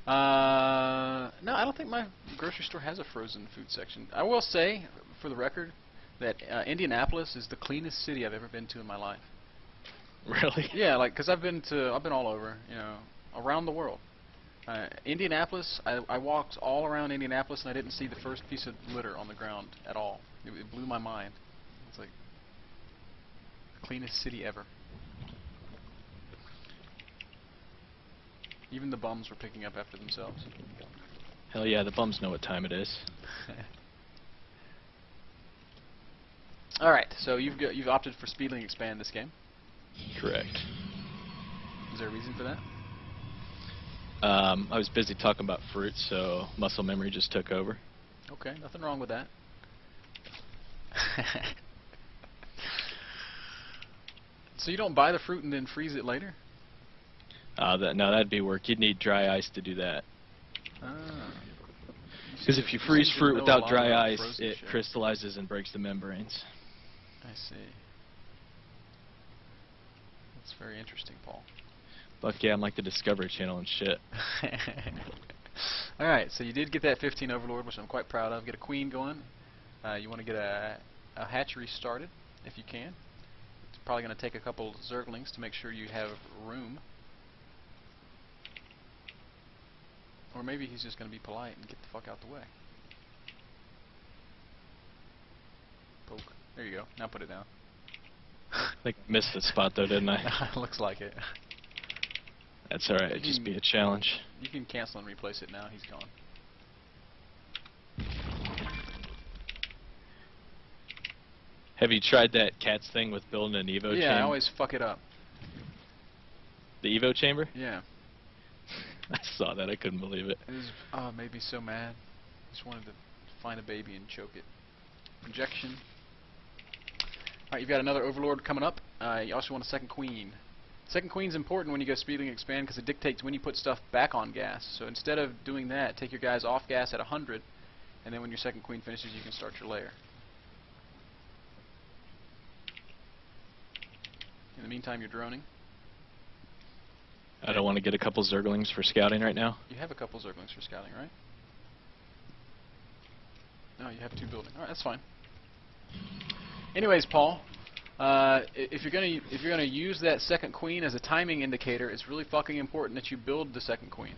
No, I don't think my grocery store has a frozen food section. I will say, for the record, that Indianapolis is the cleanest city I've ever been to in my life. Really? Yeah, like, cause I've been all over, around the world. Indianapolis, I walked all around Indianapolis and I didn't see the first piece of litter on the ground at all. It blew my mind. It's like, cleanest city ever. Even the bums were picking up after themselves. Hell yeah, the bums know what time it is. Alright, so you've opted for Speedling Expand this game. Correct. Is there a reason for that? I was busy talking about fruit, so muscle memory just took over. Okay, nothing wrong with that. So you don't buy the fruit and then freeze it later? No, that'd be work. You'd need dry ice to do that. Because if you seem freeze to fruit know a without lot dry about ice, frozen it shit. crystallizes and breaks the membranes. I see. That's very interesting, Paul. Fuck yeah, I'm like the Discovery Channel and shit. Alright, so you did get that 15 Overlord, which I'm quite proud of. Get a queen going. You want to get a hatchery started, if you can. It's probably going to take a couple Zerglings to make sure you have room. Or maybe he's just going to be polite and get the fuck out the way. Poke. There you go. Now put it down. I think I missed the spot though, didn't I? Looks like it. That's alright, it'd just be a challenge. You can cancel and replace it now. He's gone. Have you tried that cats thing with building an Evo chamber? Yeah, I always fuck it up. The Evo chamber? Yeah. I saw that, I couldn't believe it. It was, made me so mad. Just wanted to find a baby and choke it. Projection. Alright, you've got another Overlord coming up. You also want a second queen. Second queen's important when you go Speedling Expand because it dictates when you put stuff back on gas. So instead of doing that, take your guys off gas at 100, and then when your second queen finishes, you can start your lair. In the meantime, you're droning. I don't want to get a couple Zerglings for scouting right now. You have a couple Zerglings for scouting, right? No, you have two building. Alright, that's fine. Anyways, Paul, if you're gonna use that second queen as a timing indicator, it's really fucking important that you build the second queen.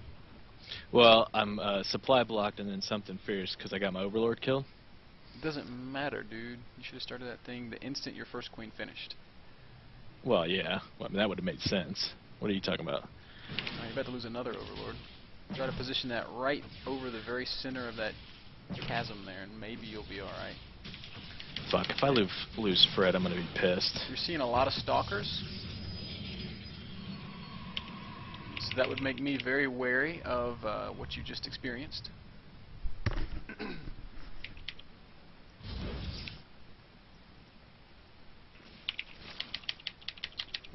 Well, I'm supply blocked and then something fierce because I got my Overlord killed. It doesn't matter, dude. You should have started that thing the instant your first queen finished. Well, yeah. Well, I mean, that would have made sense. What are you talking about? You're about to lose another Overlord. Try to position that right over the very center of that chasm there, and maybe you'll be alright. Fuck, if I lose Fred, I'm gonna be pissed. You're seeing a lot of stalkers. So that would make me very wary of what you just experienced.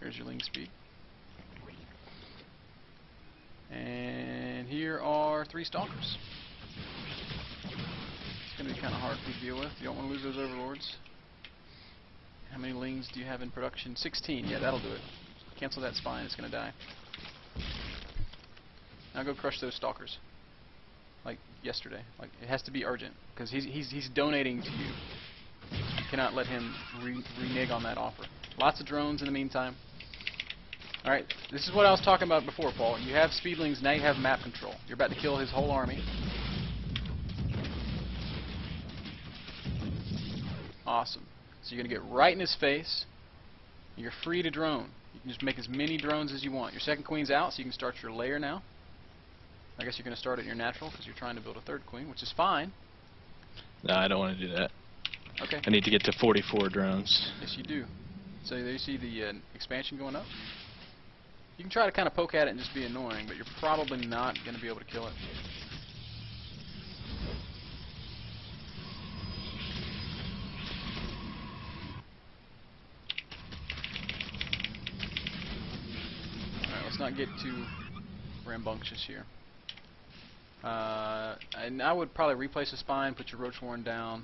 There's your ling speed. And here are 3 stalkers. It's going to be kind of hard to deal with. You don't want to lose those Overlords. How many lings do you have in production? 16. Yeah, that'll do it. Cancel that spine. It's going to die. Now go crush those stalkers. Like yesterday. Like it has to be urgent because he's donating to you. You cannot let him renege on that offer. Lots of drones in the meantime. Alright, this is what I was talking about before, Paul. You have Speedlings, now you have map control. You're about to kill his whole army. Awesome. So you're going to get right in his face. You're free to drone. You can just make as many drones as you want. Your second queen's out, so you can start your lair now. I guess you're going to start at your natural, because you're trying to build a third queen, which is fine. No, I don't want to do that. Okay. I need to get to 44 drones. Yes, you do. So there you see the expansion going up. You can try to kind of poke at it and just be annoying, but you're probably not going to be able to kill it. Alright, let's not get too rambunctious here. And I would probably replace the spine, put your roach warren down.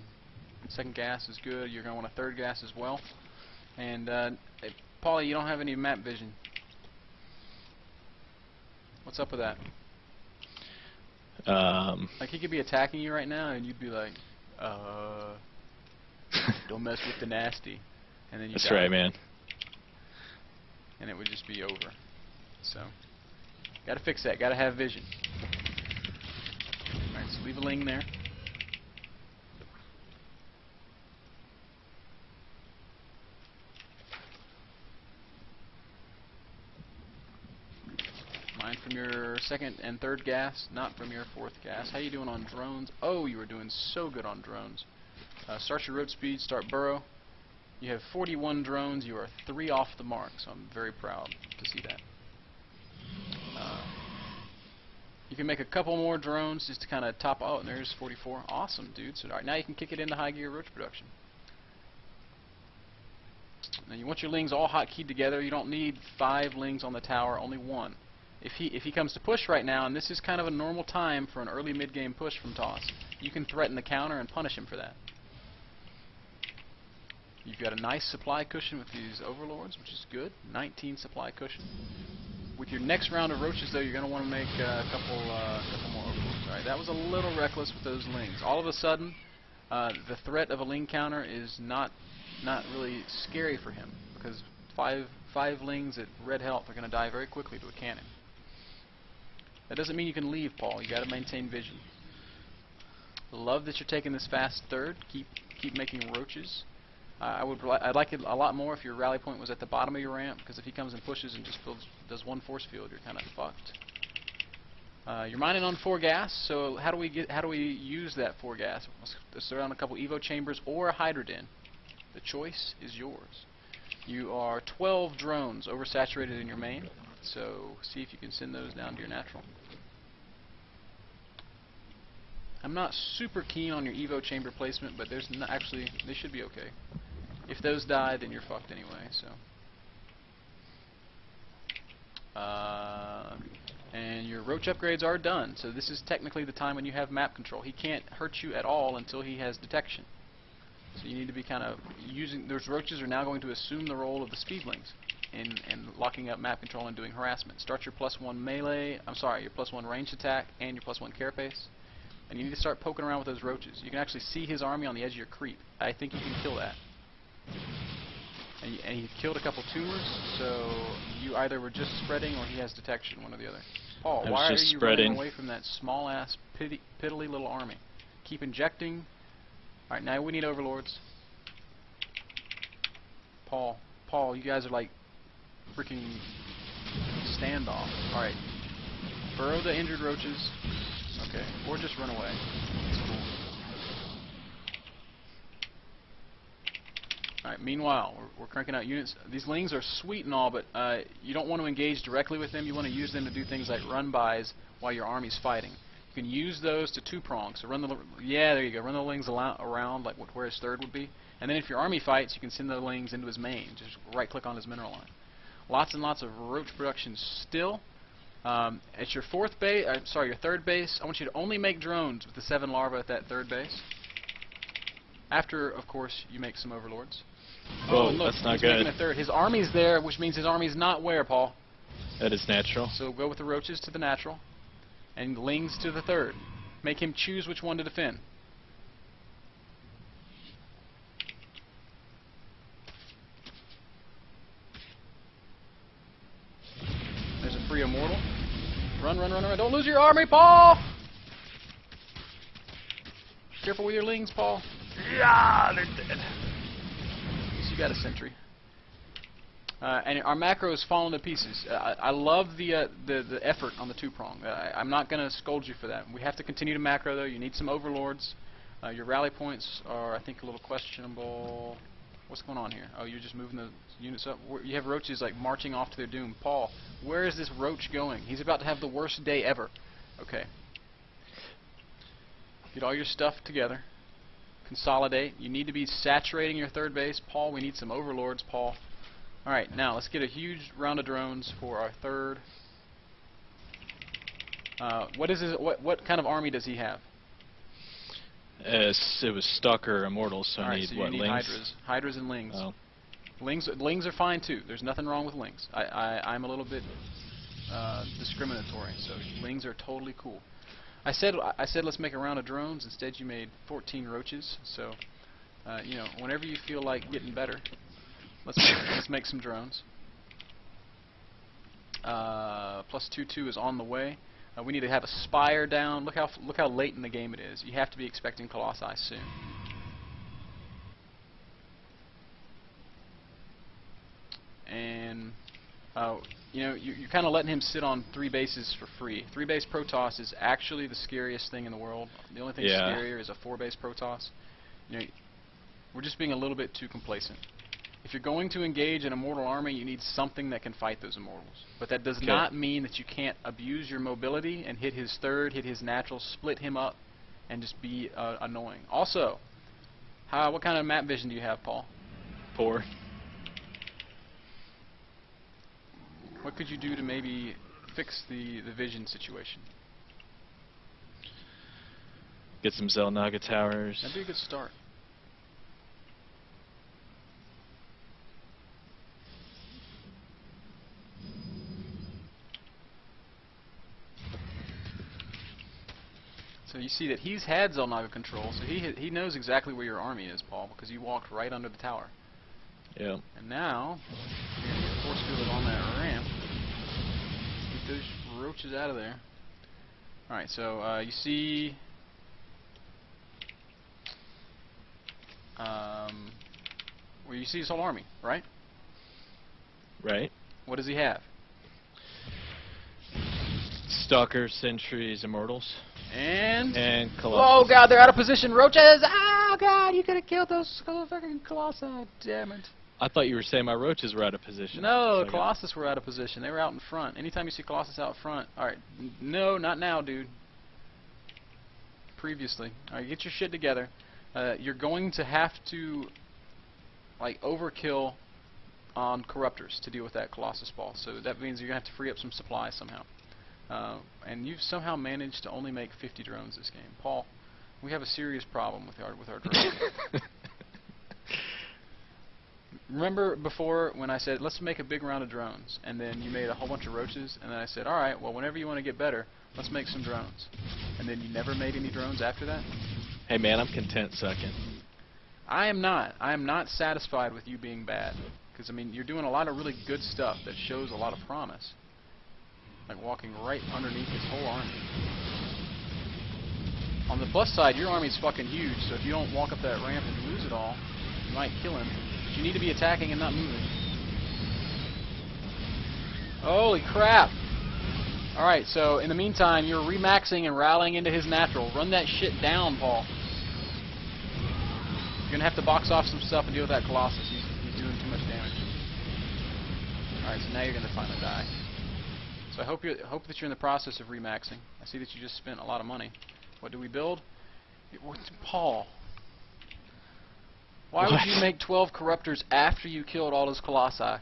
Second gas is good. You're going to want a third gas as well. And, Paulie, you don't have any map vision. What's up with that? Like he could be attacking you right now, and you'd be like, don't mess with the nasty, and then you That's die. right, man. And it would just be over. So, gotta fix that. Gotta have vision. All right, so leave a ling there. Mine from your second and third gas, not from your fourth gas. How you doing on drones? Oh, you were doing so good on drones. Start your road speed, start burrow. You have 41 drones. You are 3 off the mark, so I'm very proud to see that. You can make a couple more drones just to kind of top out, and there's 44. Awesome, dude. So, all right, now you can kick it into high gear roach production. Now you want your lings all hotkeyed together. You don't need 5 lings on the tower, only 1. If he comes to push right now, and this is kind of a normal time for an early mid-game push from Toss, you can threaten the counter and punish him for that. You've got a nice supply cushion with these overlords, which is good. 19 supply cushion. With your next round of roaches, though, you're going to want to make a couple more overlords. All right, that was a little reckless with those lings. All of a sudden, the threat of a ling counter is not really scary for him, because five lings at red health are going to die very quickly to a cannon. That doesn't mean you can leave, Paul. You got to maintain vision. Love that you're taking this fast third. Keep making roaches. I'd like it a lot more if your rally point was at the bottom of your ramp, because if he comes and pushes and just does one force field, you're kind of fucked. You're mining on 4 gas, so how do we use that 4 gas? Let's throw down a couple Evo chambers or a Hydrodin. The choice is yours. You are 12 drones oversaturated in your main, so see if you can send those down to your natural. I'm not super keen on your Evo chamber placement, but there's actually they should be okay. If those die, then you're fucked anyway. So, and your roach upgrades are done. So this is technically the time when you have map control. He can't hurt you at all until he has detection. So you need to be kind of using. Those roaches are now going to assume the role of the speedlings in locking up map control and doing harassment. Start your +1 melee. I'm sorry, your +1 ranged attack and your +1 carapace. And you need to start poking around with those roaches. You can actually see his army on the edge of your creep. I think you can kill that. And he killed a couple tumors, so you either were just spreading or he has detection, one or the other. Paul, why are you running away from that small-ass, piddly little army? Keep injecting. Alright, now we need overlords. Paul, you guys are like freaking standoff. Alright, burrow the injured roaches. Okay, or just run away. It's cool. Alright, meanwhile, we're cranking out units. These lings are sweet and all, but you don't want to engage directly with them. You want to use them to do things like run-bys while your army's fighting. You can use those to 2-prong. So run the there you go. Run the lings around like where his third would be. And then if your army fights, you can send the lings into his main. Just right-click on his mineral line. Lots and lots of roach production still. At your your third base, I want you to only make drones with the 7 larvae at that third base. After, of course, you make some overlords. Whoa, look, that's not he's good. making a third. His army's there, which means his army's not where, Paul? That is natural. So go with the roaches to the natural, and lings to the third. Make him choose which one to defend. There's a free immortal. Run, run, run, run. Don't lose your army, Paul! Careful with your lings, Paul. Yeah, they're dead. So you got a sentry. And our macro is falling to pieces. I love the effort on the 2-prong. I'm not going to scold you for that. We have to continue to macro, though. You need some overlords. Your rally points are, I think, a little questionable. What's going on here? Oh, you're just moving the units up. You have roaches like marching off to their doom. Paul, where is this roach going? He's about to have the worst day ever. Okay. Get all your stuff together. Consolidate. You need to be saturating your third base. Paul, we need some overlords, Paul. Alright, now let's get a huge round of drones for our third. What kind of army does he have? It was Stalker Immortals, so I need, so what, you need lings? Hydras and lings. Oh. Lings are fine too. There's nothing wrong with lings. I'm a little bit discriminatory, so lings are totally cool. I said let's make a round of drones. Instead, you made 14 roaches. So, you know, whenever you feel like getting better, let's make some drones. Plus 2/2 is on the way. We need to have a spire down. Look how late in the game it is. You have to be expecting colossi soon. And you know, you're kind of letting him sit on 3 bases for free. 3-base Protoss is actually the scariest thing in the world. The only thing scarier is a 4-base Protoss. You know, we're just being a little bit too complacent. If you're going to engage an immortal army, you need something that can fight those immortals. But that does not mean that you can't abuse your mobility and hit his third, hit his natural, split him up, and just be annoying. Also, what kind of map vision do you have, Paul? Poor. What could you do to maybe fix the vision situation? Get some Zelnaga towers. That'd be a good start. So you see that he's had Zelnaga control, so he knows exactly where your army is, Paul, because you walked right under the tower. Yeah. And now, you're going to get force fielded on that ramp. Get those roaches out of there. Alright, so you see... well, you see his whole army, right? Right. What does he have? Stalkers, Sentries, Immortals. And Colossus. Oh god, they're out of position. Roaches! Oh god, you could have killed those fucking Colossi. Damn it. I thought you were saying my roaches were out of position. No, so Colossus were out of position. They were out in front. Anytime you see Colossus out front. Alright, no, not now, dude. Previously. Alright, get your shit together. You're going to have to, like, overkill on Corruptors to deal with that Colossus ball. So that means you're going to have to free up some supplies somehow. And you've somehow managed to only make 50 drones this game. Paul, we have a serious problem with our drones. Remember before when I said, let's make a big round of drones, and then you made a whole bunch of roaches, and then I said, alright, well, whenever you want to get better, let's make some drones. And then you never made any drones after that? Hey man, I'm content sucking. I am not. I am not satisfied with you being bad. Because, I mean, you're doing a lot of really good stuff that shows a lot of promise. Like walking right underneath his whole army. On the plus side, your army's fucking huge, so if you don't walk up that ramp and lose it all, you might kill him. But you need to be attacking and not moving. Holy crap! Alright, so in the meantime, you're remaxing and rallying into his natural. Run that shit down, Paul. You're gonna have to box off some stuff and deal with that Colossus. He's doing too much damage. Alright, so now you're gonna finally die. So I hope that you're in the process of remaxing. I see that you just spent a lot of money. What do we build? Paul. Why would you make 12 Corruptors after you killed all those Colossi?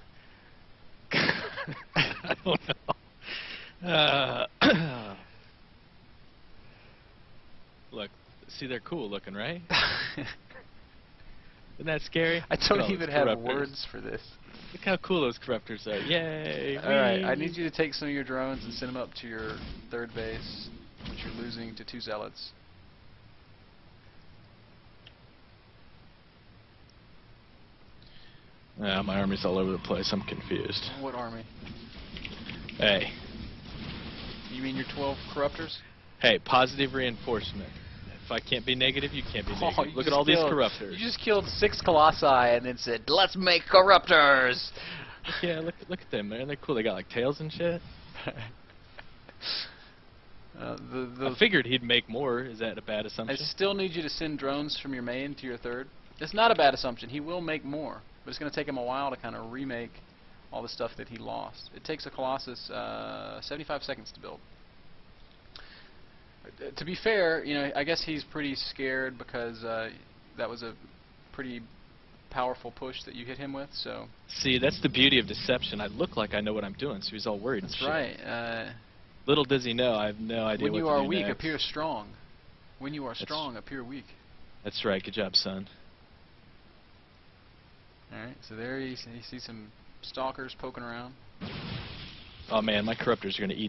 I don't know. Look, see, they're cool looking, right? Isn't that scary? I don't even have words for this. Look how cool those Corruptors are. Yay! Alright, I need you to take some of your drones and send them up to your third base, which you're losing to 2 Zealots. My army's all over the place. I'm confused. What army? Hey. You mean your 12 Corruptors? Hey, positive reinforcement. If I can't be negative, you can't be negative. Look at all these Corruptors. You just killed 6 Colossi and then said, let's make Corruptors! Yeah, look at them, man. They're cool. They got like tails and shit. I figured he'd make more. Is that a bad assumption? I still need you to send drones from your main to your third. It's not a bad assumption. He will make more. But it's going to take him a while to kind of remake all the stuff that he lost. It takes a Colossus 75 seconds to build. To be fair, you know, I guess he's pretty scared because that was a pretty powerful push that you hit him with. So see, that's the beauty of deception. I look like I know what I'm doing, so he's all worried. That's and shit. right. Little does he know, I have no idea. When you what to are do weak, next. appear strong. When you are strong, appear weak. That's right. Good job, son. All right. So there you see some stalkers poking around. Oh man, my Corruptors are gonna eat